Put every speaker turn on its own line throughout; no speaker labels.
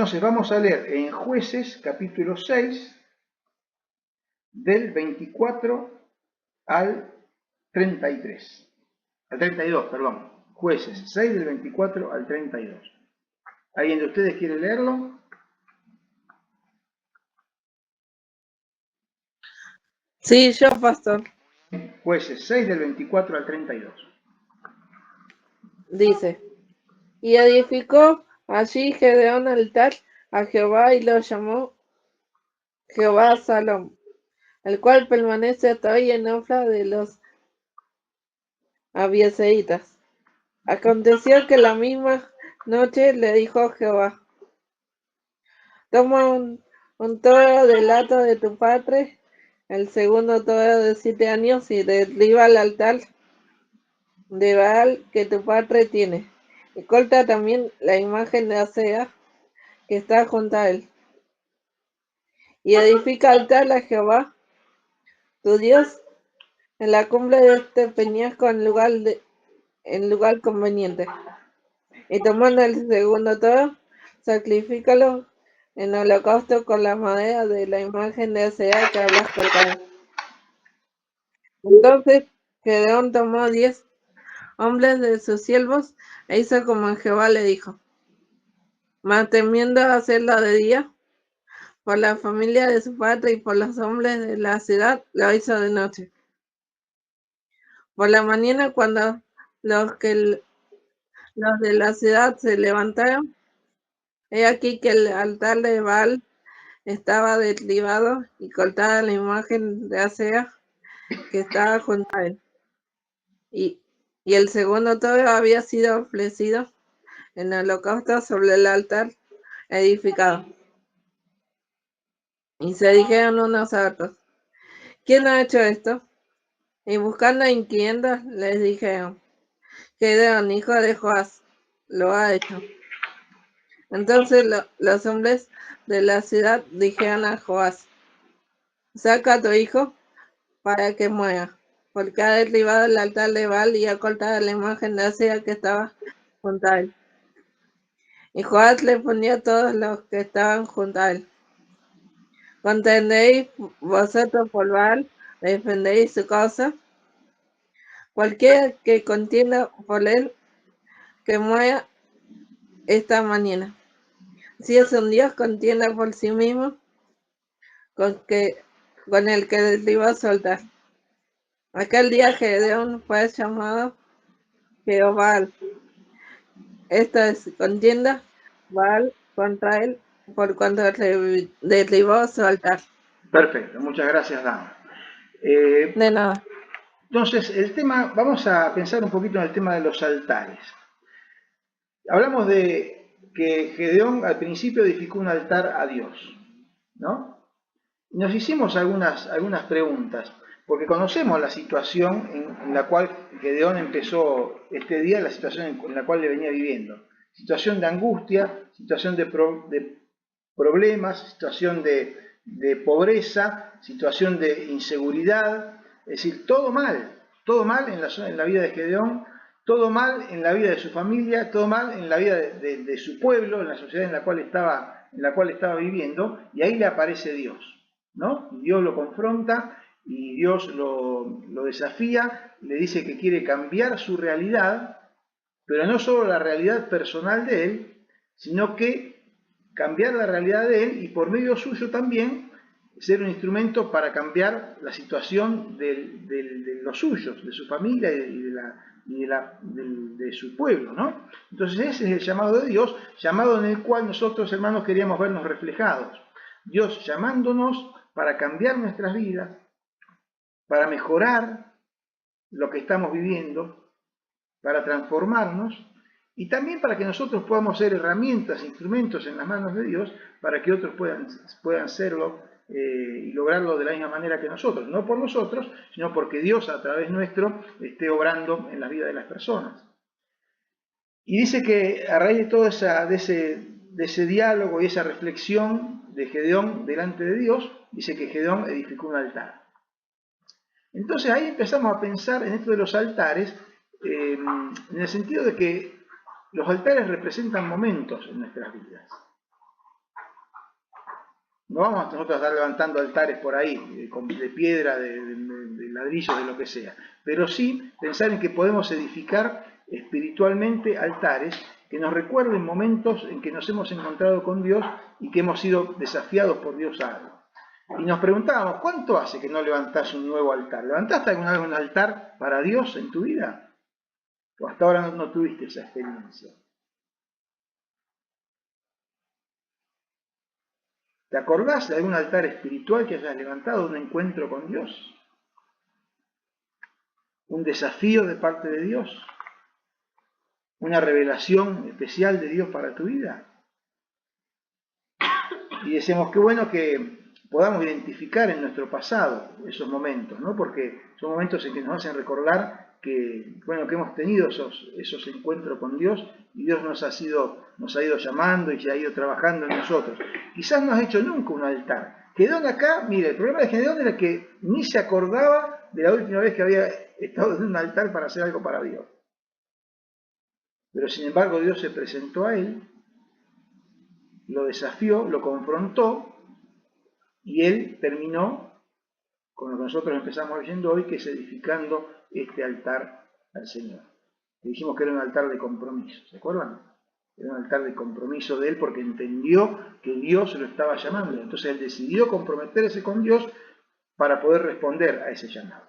Entonces vamos a leer en Jueces capítulo 6, del 24 al 33. Al 32, perdón. Jueces 6 del 24 al 32. ¿Alguien de ustedes quiere leerlo?
Sí, yo, pastor.
Jueces 6 del 24 al 32.
Dice, y edificó allí Gedeón altar a Jehová y lo llamó Jehová Salom, el cual permanece hasta hoy en Ofra de los abieseitas. Aconteció que la misma noche le dijo Jehová, toma un toro del hato de tu padre, el segundo toro de 7 años, y derriba el altar de Baal que tu padre tiene, y corta también la imagen de Asea que está junto a él, y edifica altar a Jehová tu Dios en la cumbre de este peñasco en lugar conveniente. Y tomando el segundo toro, sacrifícalo en holocausto con la madera de la imagen de Asea que hablas cortado. Entonces Gedeón tomó 10 hombres de sus siervos e hizo como Jehová le dijo, mas temiendo hacerlo de día, por la familia de su padre y por los hombres de la ciudad, lo hizo de noche. Por la mañana, cuando los de la ciudad se levantaron, he aquí que el altar de Baal estaba derribado y cortada la imagen de Asea que estaba junto a él. Y el segundo toro había sido ofrecido en holocausto sobre el altar edificado. Y se dijeron unos a otros, ¿quién ha hecho esto? Y buscando inquiriendo, les dijeron, Gedeón, hijo de Joás, lo ha hecho. Entonces los hombres de la ciudad dijeron a Joás, saca a tu hijo para que muera, porque ha derribado el altar de Baal y ha cortado la imagen de Asea que estaba junto a él. Y Joás le ponía a todos los que estaban junto a él, ¿contendéis vosotros por Baal? ¿Defendéis su causa? Cualquiera que contienda por él, que muera esta mañana. Si es un Dios, contienda por sí mismo con el que derribó su altar. Aquel día Gedeón fue llamado Jehová. Esta es contienda Baal contra él por cuanto derribó su altar.
Perfecto, muchas gracias, Dan.
De nada.
Entonces, el tema, vamos a pensar un poquito en el tema de los altares. Hablamos de que Gedeón al principio edificó un altar a Dios, ¿no? Nos hicimos algunas preguntas, porque conocemos la situación en la cual Gedeón empezó este día, la situación en la cual le venía viviendo. Situación de angustia, situación de problemas, situación de pobreza, situación de inseguridad, es decir, todo mal en la vida de Gedeón, todo mal en la vida de su familia, todo mal en la vida de su pueblo, en la sociedad en la cual estaba viviendo, y ahí le aparece Dios, ¿no? Y Dios lo confronta y Dios lo desafía, le dice que quiere cambiar su realidad, pero no solo la realidad personal de él, sino que cambiar la realidad de él y por medio suyo también ser un instrumento para cambiar la situación de los suyos, de su familia de su pueblo, ¿no? Entonces ese es el llamado de Dios, llamado en el cual nosotros, hermanos, queríamos vernos reflejados. Dios llamándonos para cambiar nuestras vidas, para mejorar lo que estamos viviendo, para transformarnos y también para que nosotros podamos ser herramientas, instrumentos en las manos de Dios para que otros puedan serlo y lograrlo de la misma manera que nosotros. No por nosotros, sino porque Dios a través nuestro esté obrando en la vida de las personas. Y dice que a raíz de todo de ese diálogo y esa reflexión de Gedeón delante de Dios, dice que Gedeón edificó un altar. Entonces ahí empezamos a pensar en esto de los altares, en el sentido de que los altares representan momentos en nuestras vidas. No vamos nosotros a estar levantando altares por ahí, de piedra, de ladrillos, de lo que sea. Pero sí pensar en que podemos edificar espiritualmente altares que nos recuerden momentos en que nos hemos encontrado con Dios y que hemos sido desafiados por Dios a algo. Y nos preguntábamos, ¿cuánto hace que no levantás un nuevo altar? ¿Levantaste alguna vez un altar para Dios en tu vida? ¿O hasta ahora no tuviste esa experiencia? ¿Te acordás de algún altar espiritual que hayas levantado, un encuentro con Dios? ¿Un desafío de parte de Dios? ¿Una revelación especial de Dios para tu vida? Y decimos, qué bueno que podamos identificar en nuestro pasado esos momentos, ¿no? Porque son momentos en que nos hacen recordar que, bueno, que hemos tenido esos encuentros con Dios y Dios nos ha ido llamando y se ha ido trabajando en nosotros. Quizás no has hecho nunca un altar. Gedeón acá, mire, el problema de Gedeón era que ni se acordaba de la última vez que había estado en un altar para hacer algo para Dios. Pero sin embargo Dios se presentó a él, lo desafió, lo confrontó, y él terminó con lo que nosotros empezamos leyendo hoy, que es edificando este altar al Señor. Le dijimos que era un altar de compromiso, ¿se acuerdan? Era un altar de compromiso de él porque entendió que Dios lo estaba llamando. Entonces él decidió comprometerse con Dios para poder responder a ese llamado.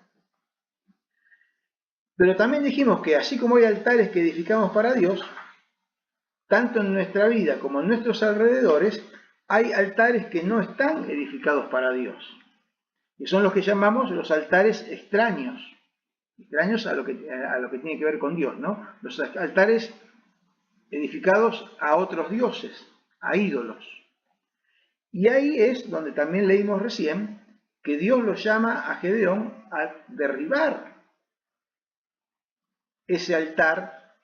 Pero también dijimos que así como hay altares que edificamos para Dios, tanto en nuestra vida como en nuestros alrededores, hay altares que no están edificados para Dios. Y son los que llamamos los altares extraños. Extraños a lo que tiene que ver con Dios, ¿no? Los altares edificados a otros dioses, a ídolos. Y ahí es donde también leímos recién que Dios lo llama a Gedeón a derribar ese altar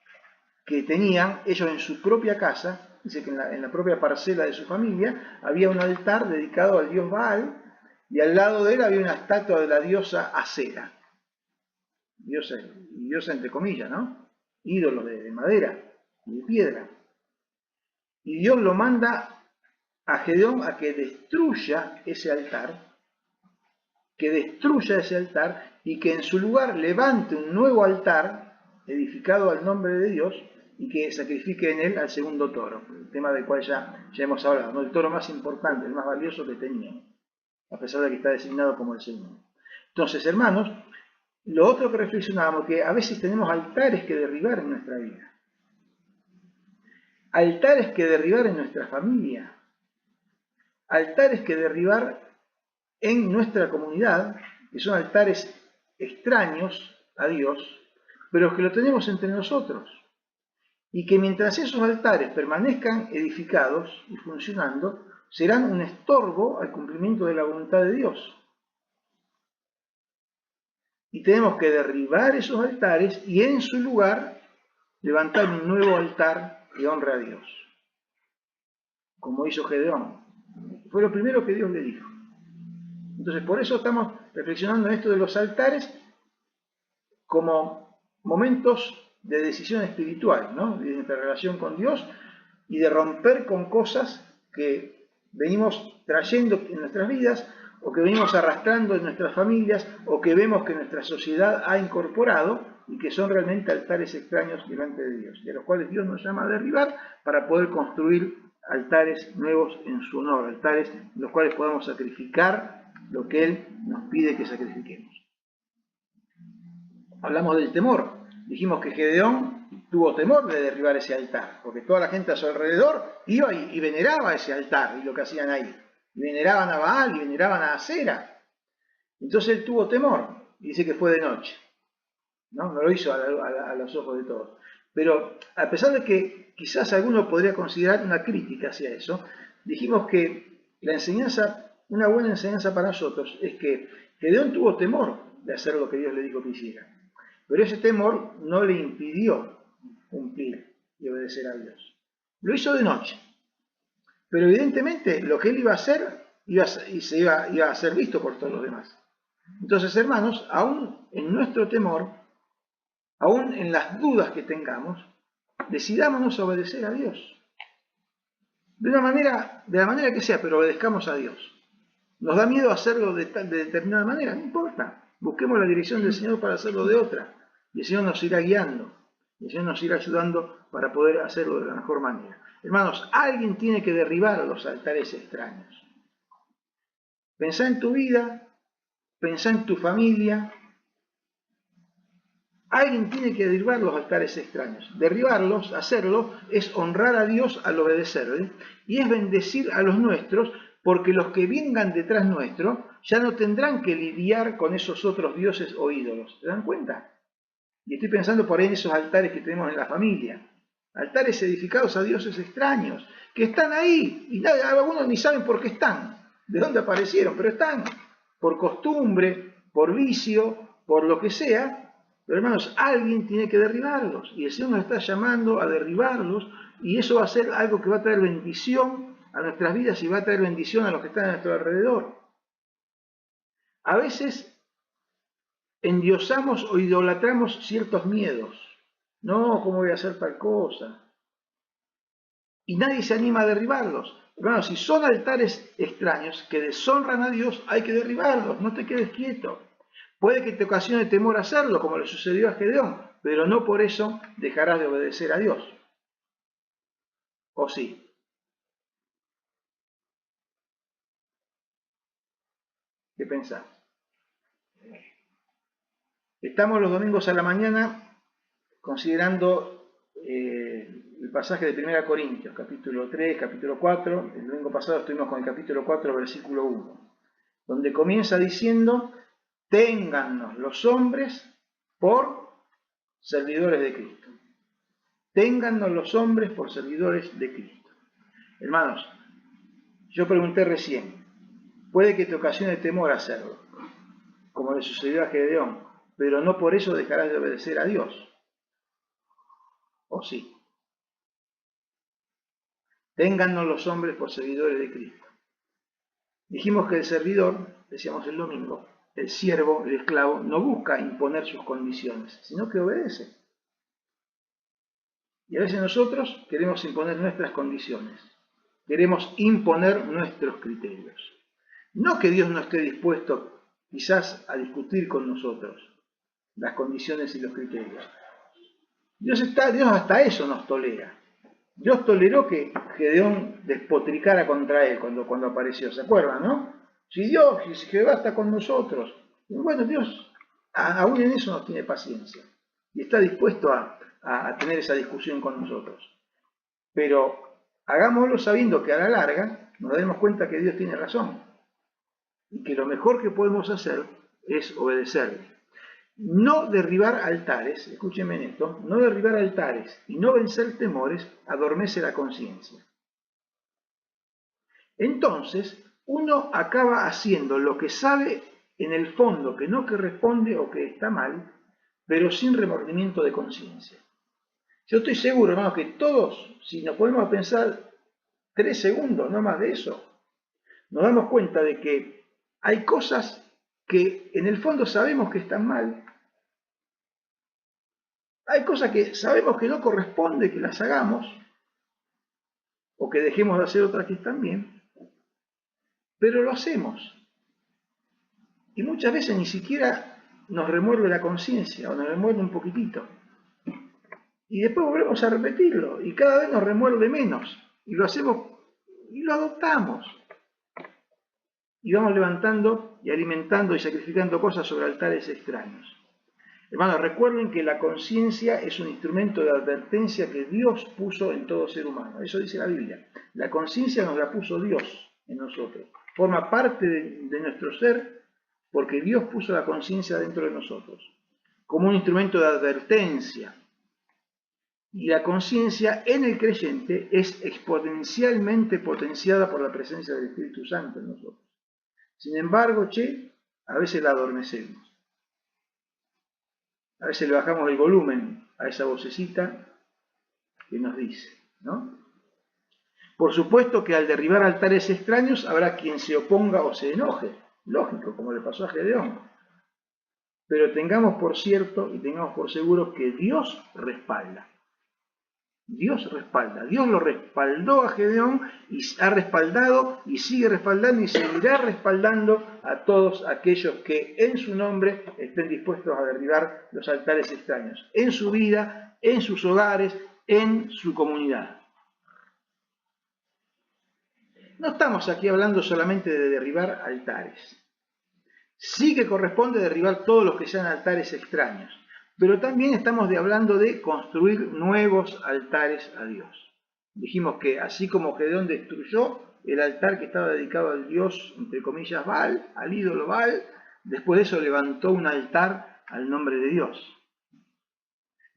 que tenían ellos en su propia casa. Dice que en la propia parcela de su familia había un altar dedicado al dios Baal y al lado de él había una estatua de la diosa Acera. Diosa entre comillas, ¿no? Ídolo de madera y de piedra. Y Dios lo manda a Gedeón a que destruya ese altar, y que en su lugar levante un nuevo altar edificado al nombre de Dios y que sacrifique en él al segundo toro, el tema del cual ya hemos hablado, ¿no? El toro más importante, el más valioso que tenían, a pesar de que está designado como el Señor. Entonces, hermanos, lo otro que reflexionábamos, que a veces tenemos altares que derribar en nuestra vida, altares que derribar en nuestra familia, altares que derribar en nuestra comunidad, que son altares extraños a Dios, pero que lo tenemos entre nosotros. Y que mientras esos altares permanezcan edificados y funcionando, serán un estorbo al cumplimiento de la voluntad de Dios. Y tenemos que derribar esos altares y en su lugar levantar un nuevo altar que honre a Dios, como hizo Gedeón. Fue lo primero que Dios le dijo. Entonces, por eso estamos reflexionando en esto de los altares como momentos de decisión espiritual, ¿no? De nuestra relación con Dios y de romper con cosas que venimos trayendo en nuestras vidas o que venimos arrastrando en nuestras familias o que vemos que nuestra sociedad ha incorporado y que son realmente altares extraños delante de Dios, de los cuales Dios nos llama a derribar para poder construir altares nuevos en su honor, altares en los cuales podamos sacrificar lo que Él nos pide que sacrifiquemos. Hablamos del temor. Dijimos que Gedeón tuvo temor de derribar ese altar, porque toda la gente a su alrededor iba y veneraba ese altar y lo que hacían ahí. Y veneraban a Baal y veneraban a Acera. Entonces él tuvo temor y dice que fue de noche. No lo hizo a los ojos de todos. Pero a pesar de que quizás alguno podría considerar una crítica hacia eso, dijimos que la enseñanza, una buena enseñanza para nosotros, es que Gedeón tuvo temor de hacer lo que Dios le dijo que hiciera. Pero ese temor no le impidió cumplir y obedecer a Dios. Lo hizo de noche. Pero evidentemente lo que él iba a hacer iba a ser visto por todos los demás. Entonces, hermanos, aún en nuestro temor, aún en las dudas que tengamos, decidámonos a obedecer a Dios. de la manera que sea, pero obedezcamos a Dios. Nos da miedo hacerlo de determinada manera, no importa. Busquemos la dirección del Señor para hacerlo de otra. Y el Señor nos irá guiando. Y el Señor nos irá ayudando para poder hacerlo de la mejor manera. Hermanos, alguien tiene que derribar los altares extraños. Pensá en tu vida, pensá en tu familia. Alguien tiene que derribar los altares extraños. Derribarlos, hacerlo, es honrar a Dios al obedecerle y es bendecir a los nuestros, porque los que vengan detrás nuestro ya no tendrán que lidiar con esos otros dioses o ídolos. ¿Se dan cuenta? Y estoy pensando por ahí en esos altares que tenemos en la familia. Altares edificados a dioses extraños, que están ahí y algunos ni saben por qué están, de dónde aparecieron, pero están por costumbre, por vicio, por lo que sea. Pero hermanos, alguien tiene que derribarlos y el Señor nos está llamando a derribarlos y eso va a ser algo que va a traer bendición a nuestras vidas y va a traer bendición a los que están a nuestro alrededor. A veces endiosamos o idolatramos ciertos miedos. No, ¿cómo voy a hacer tal cosa? Y nadie se anima a derribarlos. Hermanos, si son altares extraños que deshonran a Dios, hay que derribarlos, no te quedes quieto. Puede que te ocasione temor hacerlo, como le sucedió a Gedeón, pero no por eso dejarás de obedecer a Dios. ¿O sí? ¿Qué pensás? Estamos los domingos a la mañana considerando el pasaje de 1 Corintios, capítulo 3, capítulo 4. El domingo pasado estuvimos con el capítulo 4, versículo 1, donde comienza diciendo: téngannos los hombres por servidores de Cristo. Téngannos los hombres por servidores de Cristo. Hermanos, yo pregunté recién, puede que te ocasione temor hacerlo, como le sucedió a Gedeón, pero no por eso dejarás de obedecer a Dios. ¿O sí? Téngannos los hombres por servidores de Cristo. Dijimos que el servidor, decíamos el domingo, el siervo, el esclavo, no busca imponer sus condiciones, sino que obedece. Y a veces nosotros queremos imponer nuestras condiciones, queremos imponer nuestros criterios. No que Dios no esté dispuesto quizás a discutir con nosotros las condiciones y los criterios. Dios hasta eso nos tolera. Dios toleró que Gedeón despotricara contra él cuando apareció, ¿se acuerdan, no? Si Jehová está con nosotros, bueno, Dios aún en eso nos tiene paciencia y está dispuesto a tener esa discusión con nosotros. Pero hagámoslo sabiendo que a la larga nos daremos cuenta que Dios tiene razón y que lo mejor que podemos hacer es obedecerle. No derribar altares, escúchenme en esto, no derribar altares y no vencer temores adormece la conciencia. Entonces, uno acaba haciendo lo que sabe en el fondo que no corresponde o que está mal, pero sin remordimiento de conciencia. Yo estoy seguro, hermano, que todos, si nos ponemos a pensar 3 segundos, no más de eso, nos damos cuenta de que hay cosas que en el fondo sabemos que están mal. Hay cosas que sabemos que no corresponde que las hagamos, o que dejemos de hacer otras que están bien, pero lo hacemos. Y muchas veces ni siquiera nos remuerde la conciencia, o nos remuerde un poquitito. Y después volvemos a repetirlo, y cada vez nos remuerde menos, y lo hacemos, y lo adoptamos. Y vamos levantando y alimentando y sacrificando cosas sobre altares extraños. Hermanos, recuerden que la conciencia es un instrumento de advertencia que Dios puso en todo ser humano. Eso dice la Biblia. La conciencia nos la puso Dios en nosotros. Forma parte de nuestro ser porque Dios puso la conciencia dentro de nosotros como un instrumento de advertencia. Y la conciencia en el creyente es exponencialmente potenciada por la presencia del Espíritu Santo en nosotros. Sin embargo, a veces la adormecemos. A veces le bajamos el volumen a esa vocecita que nos dice, ¿no? Por supuesto que al derribar altares extraños habrá quien se oponga o se enoje, lógico, como le pasó a Gedeón. Pero tengamos por cierto y tengamos por seguro que Dios respalda. Dios respalda. Dios lo respaldó a Gedeón y ha respaldado y sigue respaldando y seguirá respaldando a todos aquellos que en su nombre estén dispuestos a derribar los altares extraños, en su vida, en sus hogares, en su comunidad. No estamos aquí hablando solamente de derribar altares. Sí que corresponde derribar todos los que sean altares extraños, pero también estamos hablando de construir nuevos altares a Dios. Dijimos que así como Gedeón destruyó el altar que estaba dedicado al Dios, entre comillas, Baal, al ídolo Baal, después de eso levantó un altar al nombre de Dios.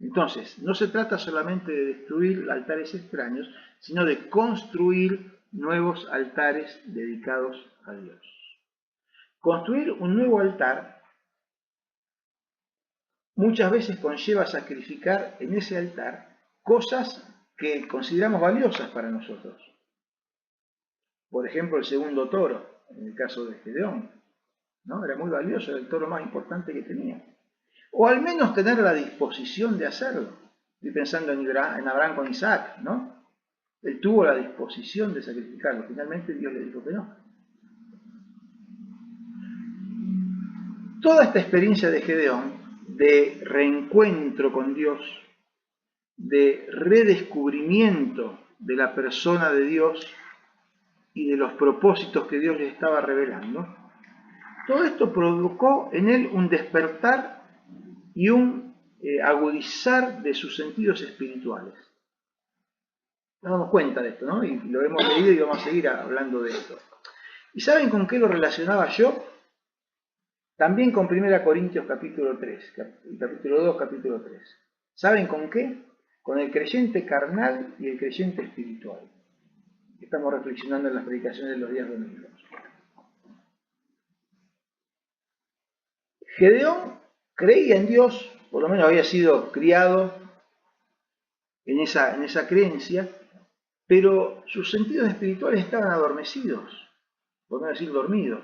Entonces, no se trata solamente de destruir altares extraños, sino de construir nuevos altares dedicados a Dios. Construir un nuevo altar muchas veces conlleva sacrificar en ese altar cosas que consideramos valiosas para nosotros. Por ejemplo, el segundo toro, en el caso de Gedeón, ¿no? Era muy valioso, era el toro más importante que tenía. O al menos tener la disposición de hacerlo. Estoy pensando en Abraham con Isaac, ¿no? Él tuvo la disposición de sacrificarlo. Finalmente Dios le dijo que no. Toda esta experiencia de Gedeón, de reencuentro con Dios, de redescubrimiento de la persona de Dios y de los propósitos que Dios le estaba revelando, todo esto provocó en él un despertar y un agudizar de sus sentidos espirituales. Nos damos cuenta de esto, ¿no? Y lo hemos leído y vamos a seguir hablando de esto. ¿Y saben con qué lo relacionaba yo? También con 1 Corintios capítulo 3, capítulo 2, capítulo 3. ¿Saben con qué? Con el creyente carnal y el creyente espiritual. Estamos reflexionando en las predicaciones de los días domingos. Gedeón creía en Dios, por lo menos había sido criado en esa creencia, pero sus sentidos espirituales estaban adormecidos, por no decir dormidos,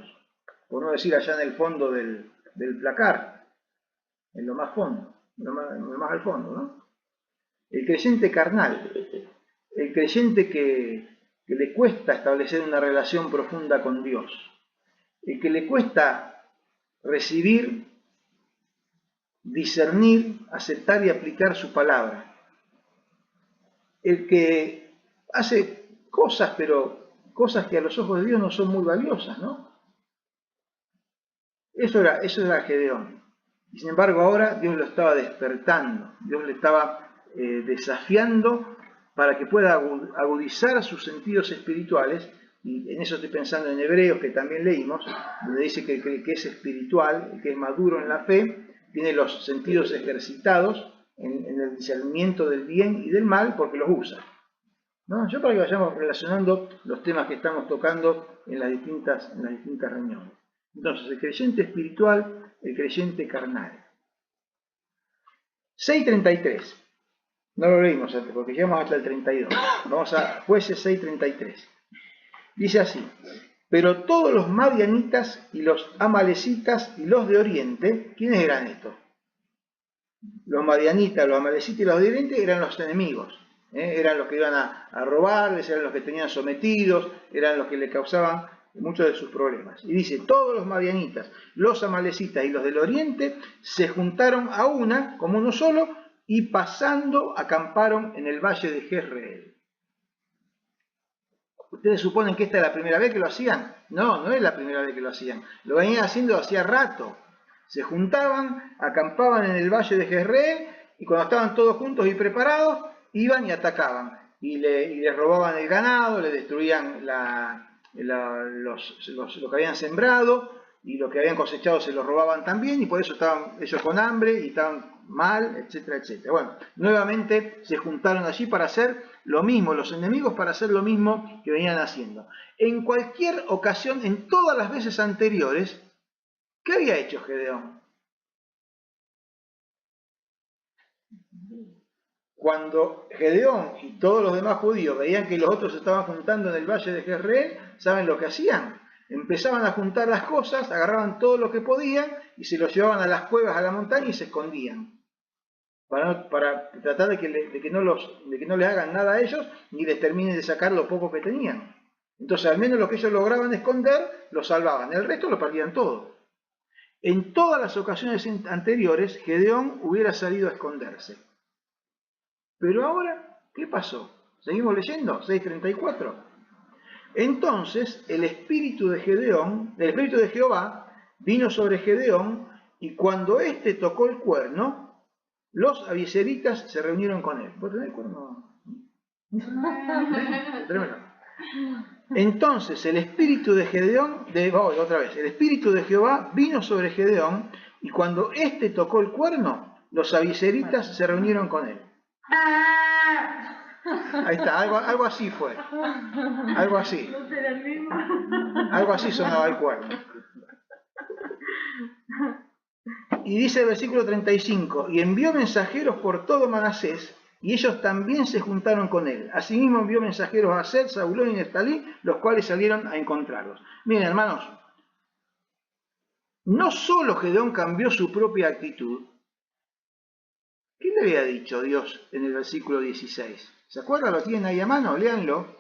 por no decir allá en el fondo del placar, en lo más fondo, lo más al fondo, ¿no? El creyente carnal, el creyente que le cuesta establecer una relación profunda con Dios, el que le cuesta recibir, discernir, aceptar y aplicar su palabra, el que hace cosas, pero cosas que a los ojos de Dios no son muy valiosas, ¿no? Eso era Gedeón. Y sin embargo ahora Dios lo estaba despertando, Dios le estaba desafiando para que pueda agudizar sus sentidos espirituales, y en eso estoy pensando en Hebreos, que también leímos, donde dice que el que es espiritual, el que es maduro en la fe, tiene los sentidos ejercitados en el discernimiento del bien y del mal, porque los usa, ¿no? Yo para que vayamos relacionando los temas que estamos tocando en las distintas reuniones. Entonces, el creyente espiritual, el creyente carnal. 6.33. No lo leímos antes porque llegamos hasta el 32. Vamos a Jueces 6.33. Dice así: pero todos los madianitas y los amalecitas y los de Oriente, ¿quiénes eran estos? Los madianitas, los amalecitas y los de Oriente eran los enemigos. Eran los que iban a robarles, eran los que tenían sometidos, eran los que le causaban muchos de sus problemas. Y dice, todos los madianitas, los amalecitas y los del Oriente se juntaron a una, como uno solo, y pasando acamparon en el valle de Jezreel. ¿Ustedes suponen que esta es la primera vez que lo hacían? No, no es la primera vez que lo hacían. Lo venían haciendo hacía rato. Se juntaban, acampaban en el valle de Jezreel, y cuando estaban todos juntos y preparados, iban y atacaban. Y les robaban el ganado, le destruían lo que habían sembrado, y lo que habían cosechado se lo robaban también, y por eso estaban ellos con hambre y estaban mal, etcétera, etcétera. Bueno, nuevamente se juntaron allí para hacer lo mismo, los enemigos para hacer lo mismo que venían haciendo. En cualquier ocasión, en todas las veces anteriores, ¿qué había hecho Gedeón? Cuando Gedeón y todos los demás judíos veían que los otros se estaban juntando en el valle de Jezreel, ¿saben lo que hacían? Empezaban a juntar las cosas, agarraban todo lo que podían y se lo llevaban a las cuevas, a la montaña y se escondían. para tratar de que no les hagan nada a ellos, ni les terminen de sacar lo poco que tenían. Entonces, al menos lo que ellos lograban esconder, lo salvaban. El resto lo perdían todo. En todas las ocasiones anteriores, Gedeón hubiera salido a esconderse. Pero ahora, ¿qué pasó? ¿Seguimos leyendo? 6:34. Entonces, el espíritu de Jehová, vino sobre Gedeón, y cuando éste tocó el cuerno, los abiezeritas se reunieron con él. ¿Vos tenés el cuerno? Tremendo. Entonces el espíritu de Gedeón, el espíritu de Jehová vino sobre Gedeón, y cuando éste tocó el cuerno, los abiezeritas se reunieron con él. Ahí está, algo así fue. Algo así. Algo así sonaba el cuerno. Y dice el versículo 35, y envió mensajeros por todo Manasés, y ellos también se juntaron con él. Asimismo envió mensajeros a Aser, Zabulón y Neftalí, los cuales salieron a encontrarlos. Miren, hermanos, no solo Gedeón cambió su propia actitud. ¿Qué le había dicho Dios en el versículo 16? ¿Se acuerdan? ¿Lo tienen ahí a mano? Léanlo.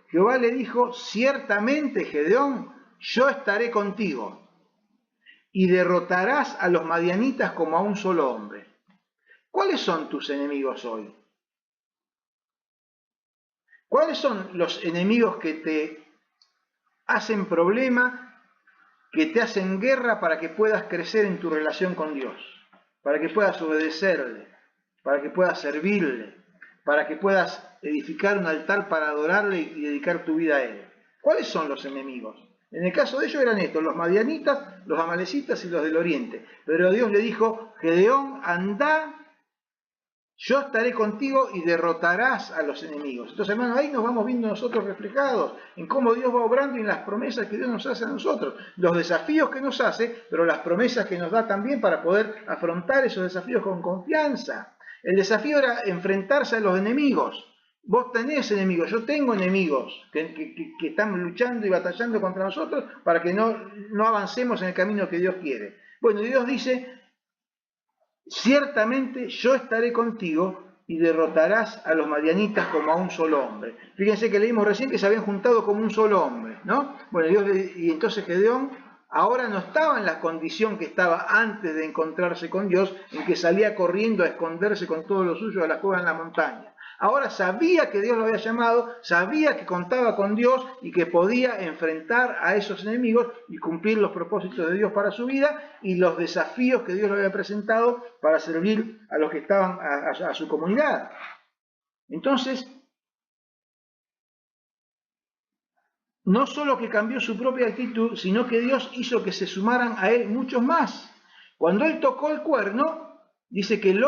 Jehová le dijo, ciertamente, Gedeón, yo estaré contigo, y derrotarás a los madianitas como a un solo hombre. ¿Cuáles son tus enemigos hoy? ¿Cuáles son los enemigos que te hacen problema, que te hacen guerra para que puedas crecer en tu relación con Dios? Para que puedas obedecerle, para que puedas servirle, para que puedas edificar un altar para adorarle y dedicar tu vida a él. ¿Cuáles son los enemigos? En el caso de ellos eran estos, los madianitas, los amalecitas y los del oriente. Pero Dios le dijo, Gedeón, anda, yo estaré contigo y derrotarás a los enemigos. Entonces, hermanos, ahí nos vamos viendo nosotros reflejados en cómo Dios va obrando y en las promesas que Dios nos hace a nosotros. Los desafíos que nos hace, pero las promesas que nos da también para poder afrontar esos desafíos con confianza. El desafío era enfrentarse a los enemigos. Vos tenés enemigos, yo tengo enemigos que están luchando y batallando contra nosotros para que no avancemos en el camino que Dios quiere. Bueno, Dios dice, ciertamente yo estaré contigo y derrotarás a los madianitas como a un solo hombre. Fíjense que leímos recién que se habían juntado como un solo hombre, ¿no? Bueno, y entonces Gedeón ahora no estaba en la condición que estaba antes de encontrarse con Dios, en que salía corriendo a esconderse con todos los suyos a la cueva en la montaña. Ahora sabía que Dios lo había llamado, sabía que contaba con Dios y que podía enfrentar a esos enemigos y cumplir los propósitos de Dios para su vida y los desafíos que Dios le había presentado para servir a los que estaban a su comunidad. Entonces, no solo que cambió su propia actitud, sino que Dios hizo que se sumaran a él muchos más. Cuando él tocó el cuerno, dice que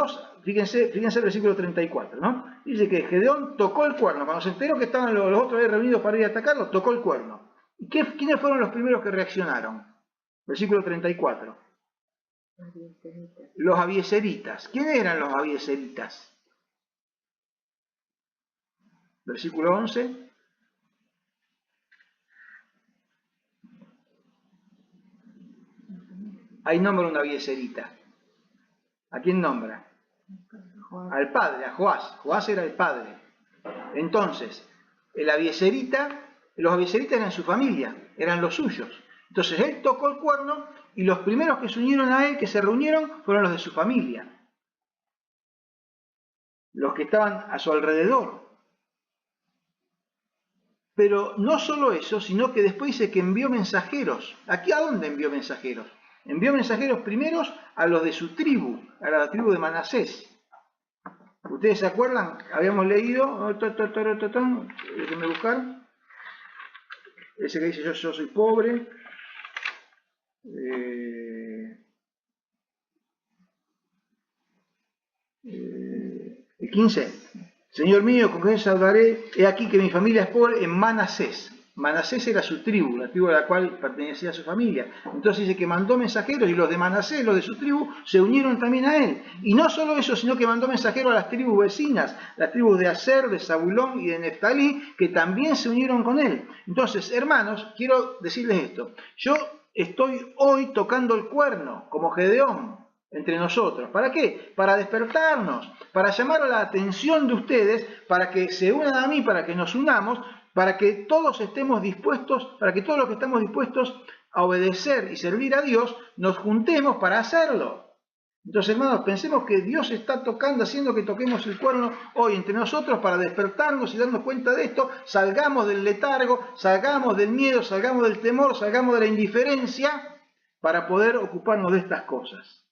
fíjense el versículo 34, ¿no? Dice que Gedeón tocó el cuerno. Cuando se enteró que estaban los otros ahí reunidos para ir a atacarlo, tocó el cuerno. ¿Y quiénes fueron los primeros que reaccionaron? Versículo 34. Los abiezeritas. ¿Quiénes eran los abiezeritas? Versículo 11. Ahí nombra una abiezerita. ¿A quién nombra? Al padre, a Joás. Joás era el padre. Entonces, los abiezeritas eran su familia, eran los suyos. Entonces él tocó el cuerno y los primeros que se unieron a él, que se reunieron, fueron los de su familia. Los que estaban a su alrededor. Pero no solo eso, sino que después dice que envió mensajeros. ¿Aquí a dónde envió mensajeros? Envió mensajeros primeros a los de su tribu, a la tribu de Manasés. ¿Ustedes se acuerdan? Habíamos leído, déjenme buscar, ese que dice yo soy pobre. El 15. Señor mío, con qué salvaré, he aquí que mi familia es pobre en Manasés. Manasés era su tribu, la tribu a la cual pertenecía a su familia. Entonces dice que mandó mensajeros y los de Manasés, los de su tribu, se unieron también a él. Y no solo eso, sino que mandó mensajeros a las tribus vecinas, las tribus de Aser, de Zabulón y de Neftalí, que también se unieron con él. Entonces, hermanos, quiero decirles esto. Yo estoy hoy tocando el cuerno, como Gedeón. entre nosotros. ¿Para qué? Para despertarnos, para llamar a la atención de ustedes, para que se unan a mí, para que nos unamos, para que todos estemos dispuestos, para que todos los que estamos dispuestos a obedecer y servir a Dios, nos juntemos para hacerlo. Entonces, hermanos, pensemos que Dios está tocando, haciendo que toquemos el cuerno hoy entre nosotros para despertarnos y darnos cuenta de esto, salgamos del letargo, salgamos del miedo, salgamos del temor, salgamos de la indiferencia para poder ocuparnos de estas cosas.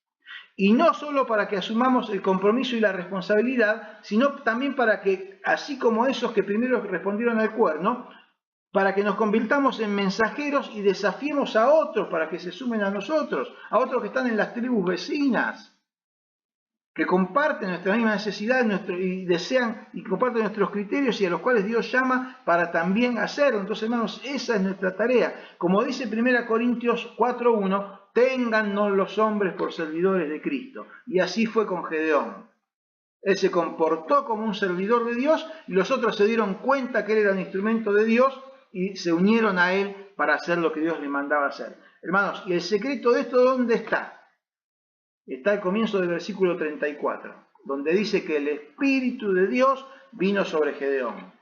Y no solo para que asumamos el compromiso y la responsabilidad, sino también para que, así como esos que primero respondieron al cuerno, para que nos convirtamos en mensajeros y desafiemos a otros para que se sumen a nosotros, a otros que están en las tribus vecinas, que comparten nuestra misma necesidad y desean y comparten nuestros criterios y a los cuales Dios llama para también hacerlo. Entonces, hermanos, esa es nuestra tarea. Como dice 1 Corintios 4:1, téngannos los hombres por servidores de Cristo. Y así fue con Gedeón. Él se comportó como un servidor de Dios y los otros se dieron cuenta que él era un instrumento de Dios y se unieron a él para hacer lo que Dios le mandaba hacer. Hermanos, ¿y el secreto de esto dónde está? Está al comienzo del versículo 34, donde dice que el Espíritu de Dios vino sobre Gedeón.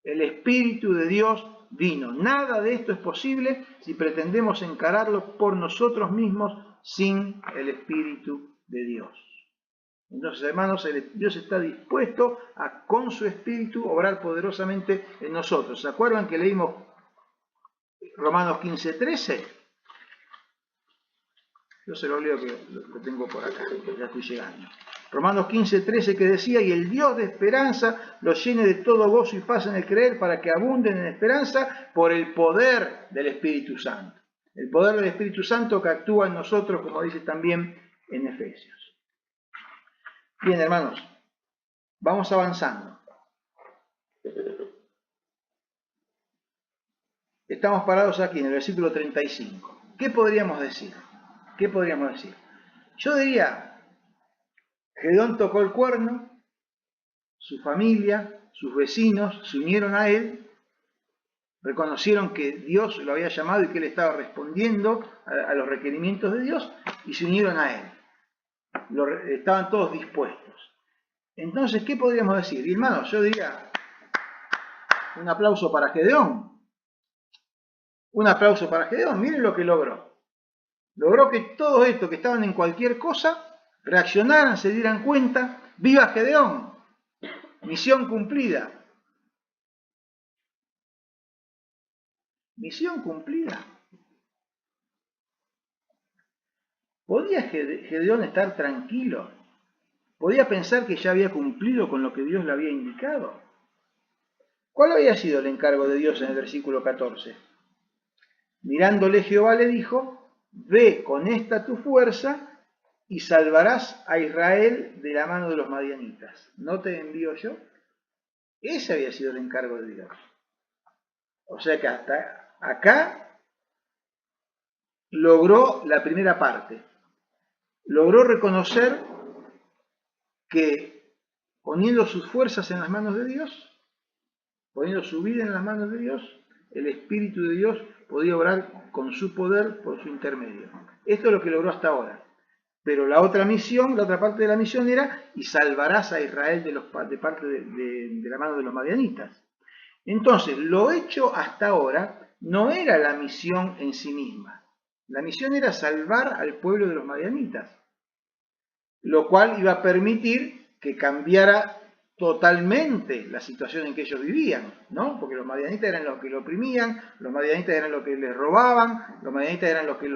El Espíritu de Dios vino. Nada de esto es posible si pretendemos encararlo por nosotros mismos sin el Espíritu de Dios. Entonces, hermanos, Dios está dispuesto a, con su Espíritu, obrar poderosamente en nosotros. ¿Se acuerdan que leímos Romanos 15:13? Yo se lo leo, que lo tengo por acá, ya estoy llegando. Romanos 15:13, que decía: y el Dios de esperanza los llene de todo gozo y paz en el creer, para que abunden en esperanza por el poder del Espíritu Santo. El poder del Espíritu Santo que actúa en nosotros, como dice también en Efesios. Bien, hermanos, vamos avanzando. Estamos parados aquí en el versículo 35. ¿Qué podríamos decir? ¿Qué podríamos decir? Yo diría, Gedeón tocó el cuerno, su familia, sus vecinos se unieron a él, reconocieron que Dios lo había llamado y que él estaba respondiendo a los requerimientos de Dios y se unieron a él. Estaban todos dispuestos. Entonces, ¿qué podríamos decir? Y hermanos, yo diría, un aplauso para Gedeón. Un aplauso para Gedeón. Miren lo que logró. Logró que todos estos que estaban en cualquier cosa reaccionaran, se dieran cuenta. ¡Viva Gedeón! Misión cumplida. Misión cumplida. ¿Podía Gedeón estar tranquilo? ¿Podía pensar que ya había cumplido con lo que Dios le había indicado? ¿Cuál había sido el encargo de Dios en el versículo 14? Mirándole Jehová le dijo: ve con esta tu fuerza y salvarás a Israel de la mano de los madianitas. ¿No te envío yo? Ese había sido el encargo de Dios. O sea que hasta acá logró la primera parte. Logró reconocer que poniendo sus fuerzas en las manos de Dios, poniendo su vida en las manos de Dios, el Espíritu de Dios podía obrar con su poder por su intermedio. Esto es lo que logró hasta ahora. Pero la otra misión, la otra parte de la misión era: y salvarás a Israel de parte de la mano de los madianitas. Entonces, lo hecho hasta ahora no era la misión en sí misma. La misión era salvar al pueblo de los madianitas, lo cual iba a permitir que cambiara totalmente la situación en que ellos vivían, ¿no? Porque los madianitas eran los que lo oprimían, los madianitas eran los que les robaban, los madianitas eran los que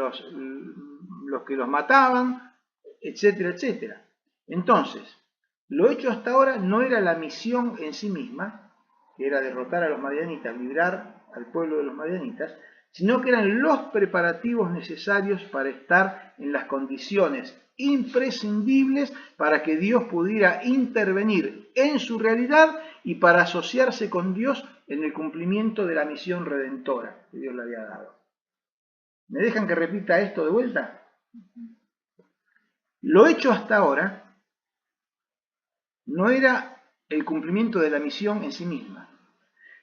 los mataban, etcétera, etcétera. Entonces, lo hecho hasta ahora no era la misión en sí misma, que era derrotar a los madianitas, librar al pueblo de los madianitas, sino que eran los preparativos necesarios para estar en las condiciones imprescindibles para que Dios pudiera intervenir en su realidad y para asociarse con Dios en el cumplimiento de la misión redentora que Dios le había dado. ¿Me dejan que repita esto de vuelta? Lo hecho hasta ahora no era el cumplimiento de la misión en sí misma,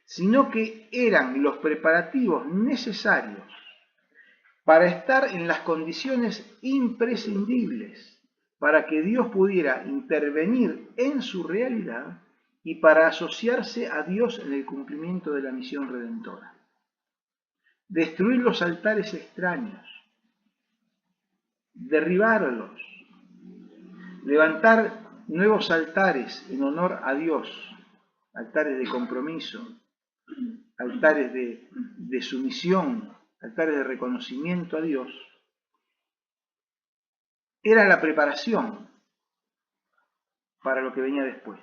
sino que eran los preparativos necesarios para estar en las condiciones imprescindibles, para que Dios pudiera intervenir en su realidad y para asociarse a Dios en el cumplimiento de la misión redentora. Destruir los altares extraños, derribarlos, levantar nuevos altares en honor a Dios, altares de compromiso, altares de sumisión, altares de reconocimiento a Dios, era la preparación para lo que venía después.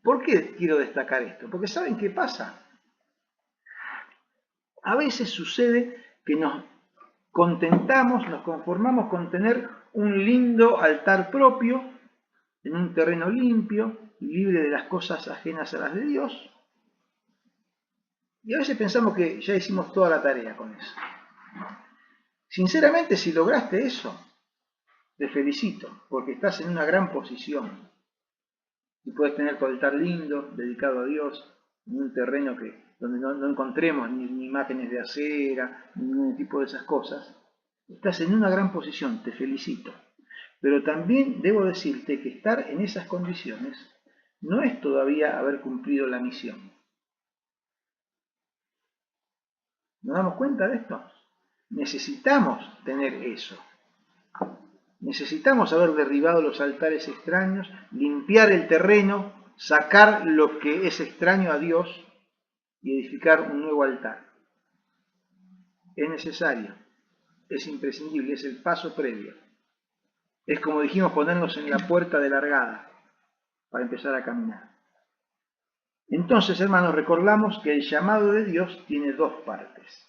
¿Por qué quiero destacar esto? Porque ¿saben qué pasa? A veces sucede que nos contentamos, nos conformamos con tener un lindo altar propio, en un terreno limpio y libre de las cosas ajenas a las de Dios. Y a veces pensamos que ya hicimos toda la tarea con eso. Sinceramente, si lograste eso, te felicito, porque estás en una gran posición. Y puedes tener tu altar lindo, dedicado a Dios, en un terreno donde no encontremos ni imágenes de acera, ni ningún tipo de esas cosas. Estás en una gran posición, te felicito. Pero también debo decirte que estar en esas condiciones no es todavía haber cumplido la misión. ¿Nos damos cuenta de esto? Necesitamos tener eso. Necesitamos haber derribado los altares extraños, limpiar el terreno, sacar lo que es extraño a Dios y edificar un nuevo altar. Es necesario, es imprescindible, es el paso previo. Es como dijimos, ponernos en la puerta de largada para empezar a caminar. Entonces, hermanos, recordamos que el llamado de Dios tiene dos partes.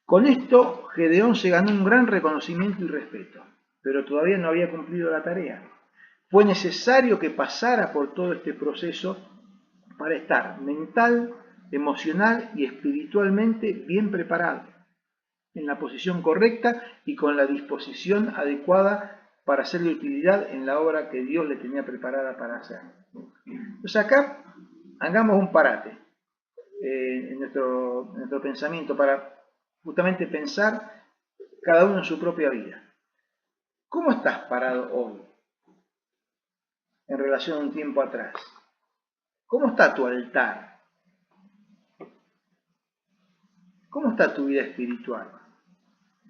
Con esto, Gedeón se ganó un gran reconocimiento y respeto, pero todavía no había cumplido la tarea. Fue necesario que pasara por todo este proceso para estar mental, emocional y espiritualmente bien preparado, en la posición correcta y con la disposición adecuada para hacer de utilidad en la obra que Dios le tenía preparada para hacer. Entonces acá hagamos un parate en nuestro pensamiento para justamente pensar cada uno en su propia vida. ¿Cómo estás parado hoy en relación a un tiempo atrás? ¿Cómo está tu altar? ¿Cómo está tu vida espiritual?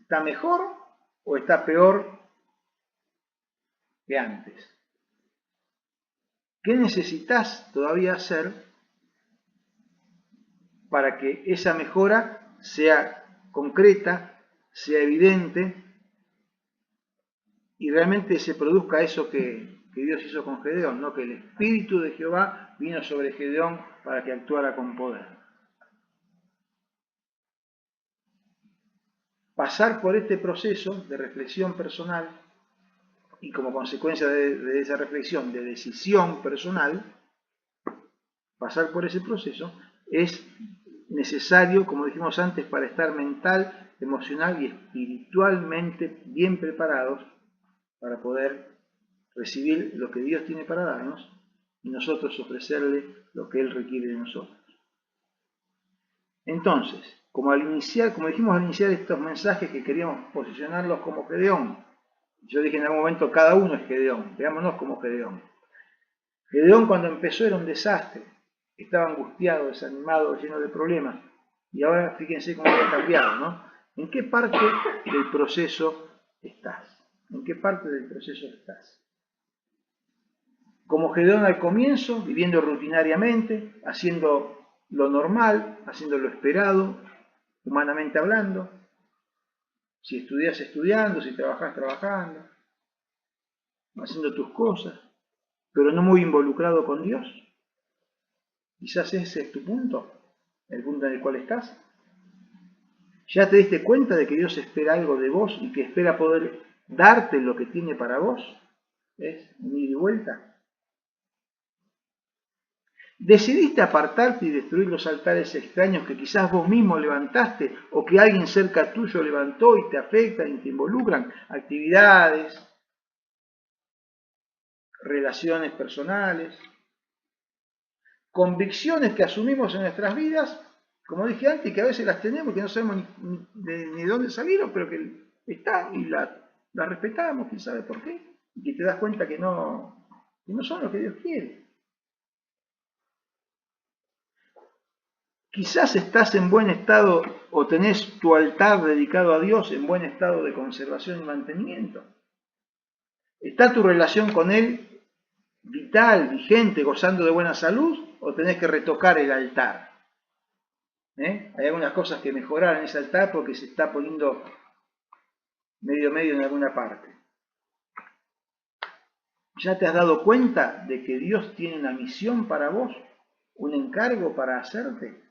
¿Está mejor o está peor que antes? ¿Qué necesitas todavía hacer para que esa mejora sea concreta, sea evidente y realmente se produzca eso que Dios hizo con Gedeón, ¿no? Que el Espíritu de Jehová vino sobre Gedeón para que actuara con poder? Pasar por este proceso de reflexión personal y como consecuencia de esa reflexión, de decisión personal, pasar por ese proceso es necesario, como dijimos antes, para estar mental, emocional y espiritualmente bien preparados para poder recibir lo que Dios tiene para darnos y nosotros ofrecerle lo que Él requiere de nosotros. Entonces, como dijimos al iniciar estos mensajes que queríamos posicionarlos como Gedeón, yo dije en algún momento cada uno es Gedeón, veámonos como Gedeón. Gedeón cuando empezó era un desastre, estaba angustiado, desanimado, lleno de problemas, y ahora fíjense cómo ha cambiado, ¿no? ¿En qué parte del proceso estás? ¿En qué parte del proceso estás? Como Gedeón al comienzo, viviendo rutinariamente, haciendo lo normal, haciendo lo esperado, humanamente hablando. Si estudias estudiando, si trabajas trabajando, haciendo tus cosas, pero no muy involucrado con Dios. Quizás ese es tu punto, el punto en el cual estás. ¿Ya te diste cuenta de que Dios espera algo de vos y que espera poder darte lo que tiene para vos? ¿Es un ida y vuelta? ¿Decidiste apartarte y destruir los altares extraños que quizás vos mismo levantaste o que alguien cerca tuyo levantó y te afectan y te involucran? Actividades, relaciones personales, convicciones que asumimos en nuestras vidas como dije antes, que a veces las tenemos y que no sabemos ni de dónde salieron, pero que están y la respetamos, quién sabe por qué, y que te das cuenta que no son lo que Dios quiere. Quizás estás en buen estado o tenés tu altar dedicado a Dios en buen estado de conservación y mantenimiento. ¿Está tu relación con Él vital, vigente, gozando de buena salud, o tenés que retocar el altar? Hay algunas cosas que mejorar en ese altar porque se está poniendo medio en alguna parte. ¿Ya te has dado cuenta de que Dios tiene una misión para vos? ¿Un encargo para hacerte?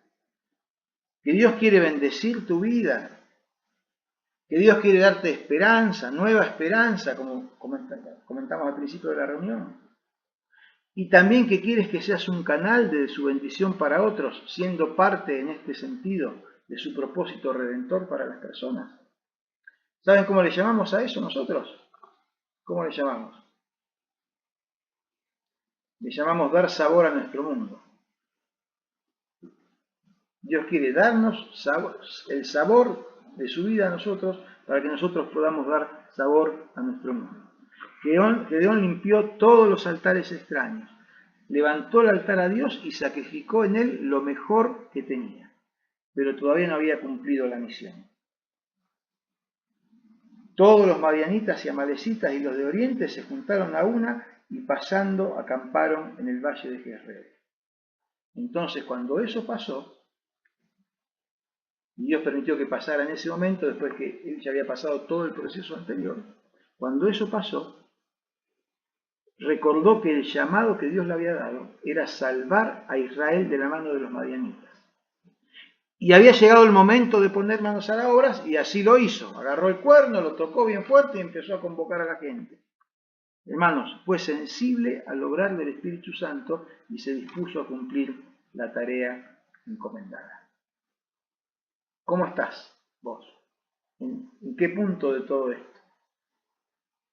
Que Dios quiere bendecir tu vida. Que Dios quiere darte esperanza, nueva esperanza, como comentamos al principio de la reunión. Y también que quieres que seas un canal de su bendición para otros, siendo parte en este sentido de su propósito redentor para las personas. ¿Saben cómo le llamamos a eso nosotros? ¿Cómo le llamamos? Le llamamos dar sabor a nuestro mundo. Dios quiere darnos el sabor de su vida a nosotros para que nosotros podamos dar sabor a nuestro mundo. Gedeón limpió todos los altares extraños, levantó el altar a Dios y sacrificó en él lo mejor que tenía, pero todavía no había cumplido la misión. Todos los madianitas y amalecitas y los de Oriente se juntaron a una y pasando acamparon en el valle de Jezreel. Entonces, cuando eso pasó, y Dios permitió que pasara en ese momento, después que él ya había pasado todo el proceso anterior, cuando eso pasó, recordó que el llamado que Dios le había dado era salvar a Israel de la mano de los madianitas. Y había llegado el momento de poner manos a las obras, y así lo hizo. Agarró el cuerno, lo tocó bien fuerte y empezó a convocar a la gente. Hermanos, fue sensible al obrar del Espíritu Santo y se dispuso a cumplir la tarea encomendada. ¿Cómo estás vos? ¿En qué punto de todo esto?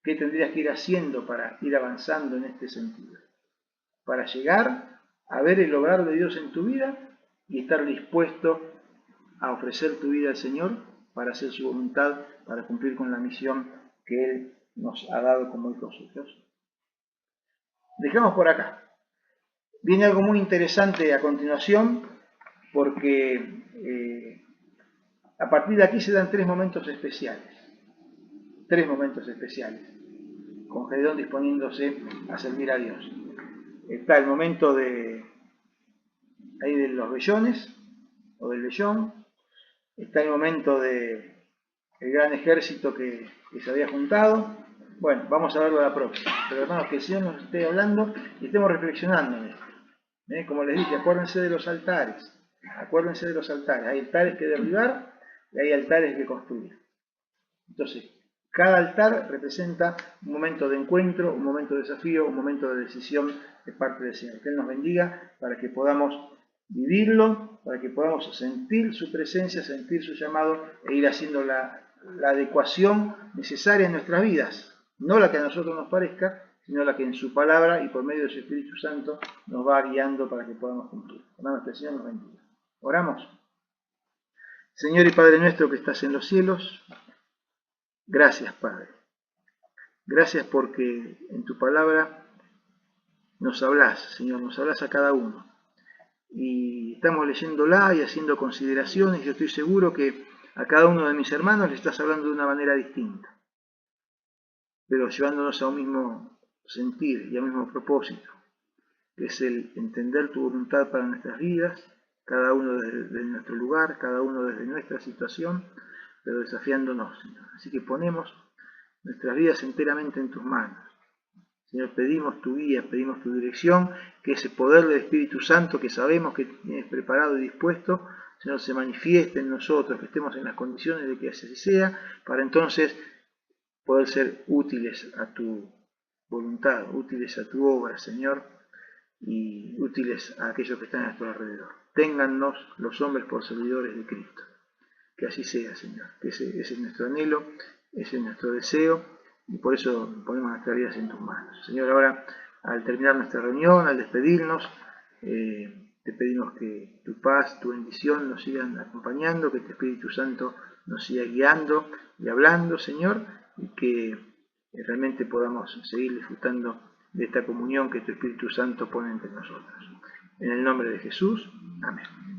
¿Qué tendrías que ir haciendo para ir avanzando en este sentido? Para llegar a ver el obrar de Dios en tu vida y estar dispuesto a ofrecer tu vida al Señor para hacer su voluntad, para cumplir con la misión que Él nos ha dado como hijos suyos. Dejamos por acá. Viene algo muy interesante a continuación porque a partir de aquí se dan tres momentos especiales. Tres momentos especiales, con Gedeón disponiéndose a servir a Dios. Está el momento de los vellones, o del vellón. Está el momento del gran ejército que se había juntado. Bueno, vamos a verlo a la próxima. Pero hermanos, que el Señor nos esté hablando y estemos reflexionando en esto. Como les dije, acuérdense de los altares. Acuérdense de los altares. Hay altares que derribar y hay altares que construir. Entonces, cada altar representa un momento de encuentro, un momento de desafío, un momento de decisión de parte del Señor. Que Él nos bendiga para que podamos vivirlo, para que podamos sentir su presencia, sentir su llamado e ir haciendo la adecuación necesaria en nuestras vidas. No la que a nosotros nos parezca, sino la que en su palabra y por medio de su Espíritu Santo nos va guiando para que podamos cumplir. Hermanos, que el Señor nos bendiga. Oramos. Señor y Padre nuestro que estás en los cielos, gracias, Padre. Gracias porque en tu palabra nos hablas, Señor, nos hablas a cada uno. Y estamos leyéndola y haciendo consideraciones. Yo estoy seguro que a cada uno de mis hermanos le estás hablando de una manera distinta, pero llevándonos a un mismo sentir y a un mismo propósito, que es el entender tu voluntad para nuestras vidas, cada uno desde nuestro lugar, cada uno desde nuestra situación, pero desafiándonos, Señor. Así que ponemos nuestras vidas enteramente en tus manos. Señor, pedimos tu guía, pedimos tu dirección, que ese poder del Espíritu Santo que sabemos que tienes preparado y dispuesto, Señor, se manifieste en nosotros, que estemos en las condiciones de que así sea, para entonces poder ser útiles a tu voluntad, útiles a tu obra, Señor, y útiles a aquellos que están a nuestro alrededor. Téngannos los hombres por servidores de Cristo. Que así sea, Señor, que ese es nuestro anhelo, ese es nuestro deseo, y por eso ponemos nuestras vidas en tus manos. Señor, ahora, al terminar nuestra reunión, al despedirnos, Te pedimos que tu paz, tu bendición nos sigan acompañando, que tu Espíritu Santo nos siga guiando y hablando, Señor, y que realmente podamos seguir disfrutando de esta comunión que tu Espíritu Santo pone entre nosotros. En el nombre de Jesús, amén.